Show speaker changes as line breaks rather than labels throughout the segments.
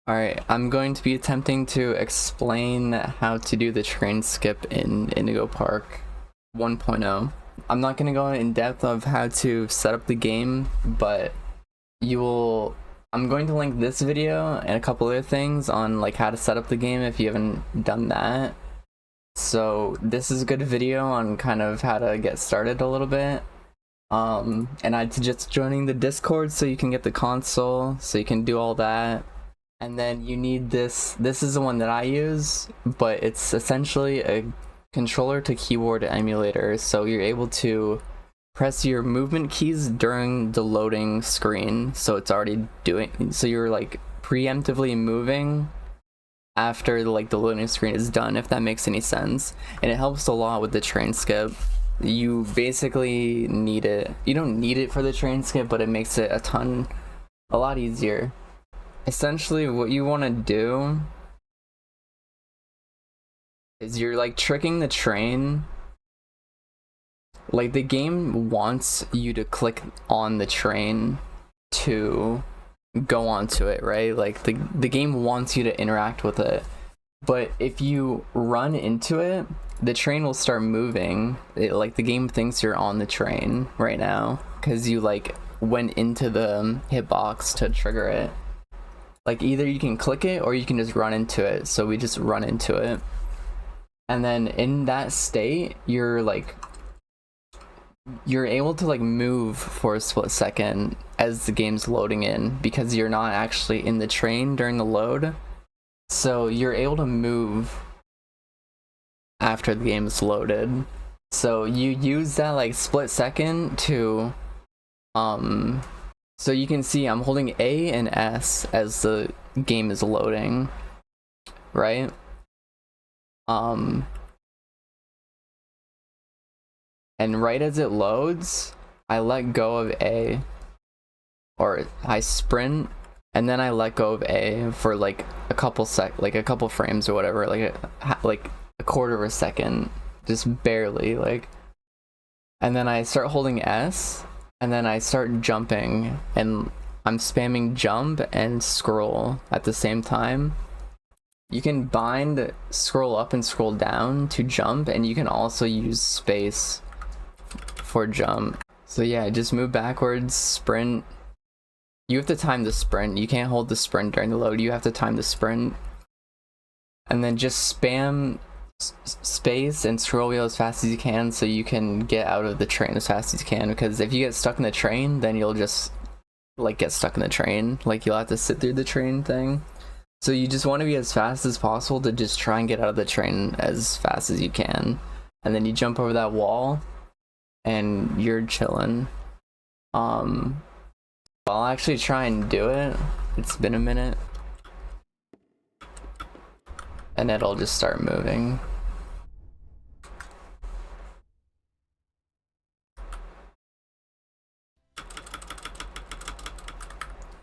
Alright, I'm going to be attempting to explain how to do the train skip in Indigo Park 1.0. I'm not going to go in depth of how to set up the game, but I'm going to link this video and a couple other things on like how to set up the game if you haven't done that. So this is a good video on kind of how to get started a little bit. And I'd suggest joining the Discord so you can get the console, so you can do all that. And then you need this is the one that I use, but it's essentially a controller to keyboard emulator, so you're able to press your movement keys during the loading screen, so it's already doing, so you're like preemptively moving after like the loading screen is done, if that makes any sense. And it helps a lot with the train skip. You basically need it. You don't need it for the train skip, but it makes it a lot easier. Essentially what you want to do is you're like tricking the train. Like the game wants you to click on the train to go onto it, right? Like the game wants you to interact with it. But if you run into it, the train will start moving. Like the game thinks you're on the train right now because you like went into the hitbox to trigger it. Like either you can click it or you can just run into it. So we just run into it. And then in that state, you're able to like move for a split second as the game's loading in, because you're not actually in the train during the load. So you're able to move after the game is loaded. So you use that like split second to so you can see I'm holding A and S as the game is loading, right? And right as it loads, I let go of A, or I sprint, and then I let go of A for like a couple frames or whatever, like a quarter of a second, just barely, like. And then I start holding S, and then I start jumping, and I'm spamming jump and scroll at the same time. You can bind scroll up and scroll down to jump, and you can also use space for jump. So yeah, just move backwards, sprint. You have to time the sprint. You can't hold the sprint during the load. You have to time the sprint. And then just spam space and scroll wheel as fast as you can so you can get out of the train as fast as you can, because if you get stuck in the train, then you'll just like get stuck in the train. Like you'll have to sit through the train thing. So you just want to be as fast as possible to just try and get out of the train as fast as you can. And then you jump over that wall and you're chilling. I'll actually try and do it. It's been a minute. And it'll just start moving.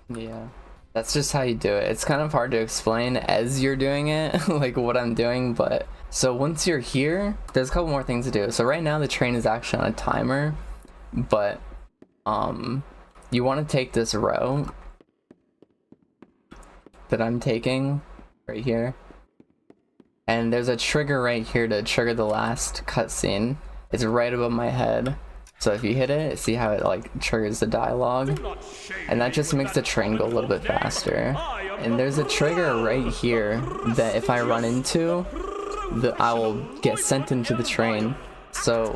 Yeah, that's just how you do it. It's kind of hard to explain as you're doing it, like what I'm doing, but so once you're here, there's a couple more things to do. So right now the train is actually on a timer, but you want to take this route that I'm taking right here. And there's a trigger right here to trigger the last cutscene. It's right above my head. So if you hit it, see how it like triggers the dialogue? And that just makes the train go a little bit faster. And there's a trigger right here that if I run into, I will get sent into the train. So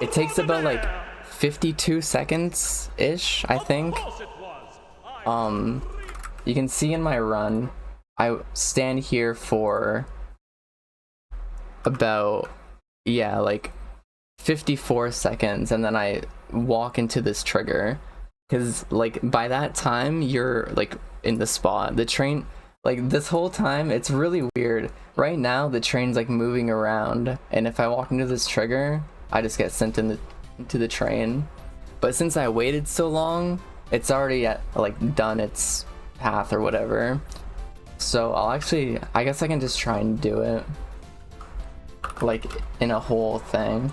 it takes about like 52 seconds-ish, I think. You can see in my run, I stand here for about, yeah, like 54 seconds, and then I walk into this trigger, because like by that time you're like in the spot. The train, like this whole time, it's really weird. Right now the train's like moving around, and if I walk into this trigger, I just get sent into the train. But since I waited so long, it's already like done its path or whatever. So I guess I can just try and do it like in a whole thing.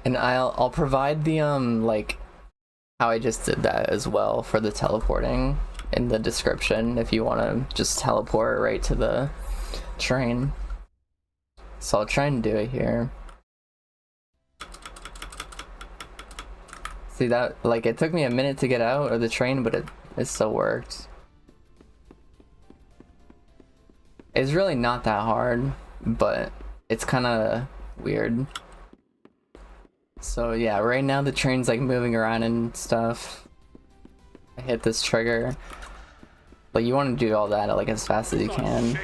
And I'll provide the like how I just did that as well for the teleporting in the description if you want to just teleport right to the train. So I'll try and do it here. See that, like, it took me a minute to get out of the train, but it still worked. It's really not that hard, but it's kind of weird. So yeah, right now the train's like moving around and stuff. I hit this trigger. But you want to do all that like as fast as you can.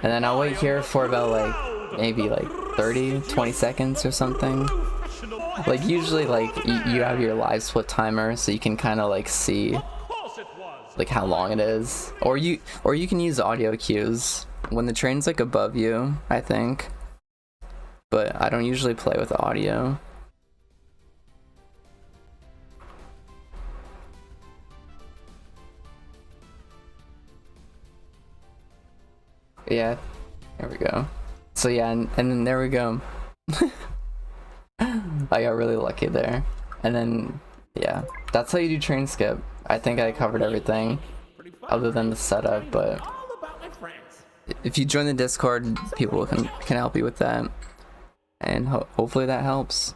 And then I'll wait here for about like maybe like 30-20 seconds or something. Like usually like you have your live split timer so you can kind of like see like how long it is. Or you can use audio cues when the train's like above you, I think. But I don't usually play with audio. Yeah, there we go. So yeah, and then there we go. I got really lucky there. And then, yeah, that's how you do train skip. I think I covered everything other than the setup, but if you join the Discord, people can help you with that. And hopefully that helps.